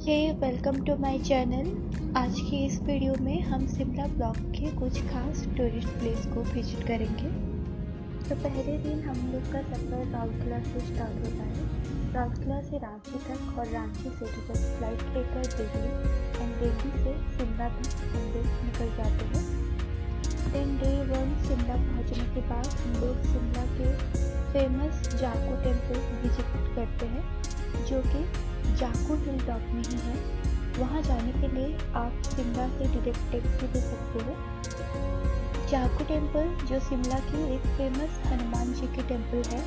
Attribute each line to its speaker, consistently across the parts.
Speaker 1: Hey welcome to my channel. आज की इस वीडियो में हम शिमला ब्लॉक के कुछ खास टूरिस्ट प्लेस को विजिट करेंगे। तो पहले दिन हम लोग का सफ़र राउरकेला से स्टार्ट होता है। राउरकेला से रांची तक और रांची से डायरेक्ट फ्लाइट लेकर दिल्ली एंड दिल्ली से शिमला तक हम लोग निकल जाते हैं। देन डे 1 शिमला पहुंचने के बाद हम लोग शिमला के फेमस जाकू टेम्पल विजिट करते हैं, जो कि जाकू हिल टॉप में ही है। वहाँ जाने के लिए आप शिमला से डायरेक्ट टैक्सी ले सकते हो। जाकू टेम्पल जो शिमला की एक फेमस हनुमान जी की टेम्पल है,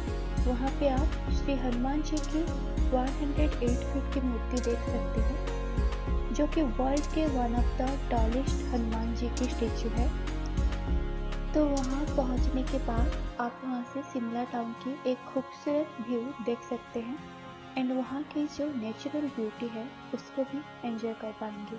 Speaker 1: वहाँ पे आप श्री हनुमान जी की 108 फीट की मूर्ति देख सकते हो, जो कि वर्ल्ड के one of the tallest Hanuman ji की स्टेचू है। तो वहाँ पहुँचने के बाद आप वहाँ से शिमला टाउन की एक खूबसूरत व्यू देख सकते हैं एंड वहाँ की जो नेचुरल ब्यूटी है उसको भी एंजॉय कर पाएंगे।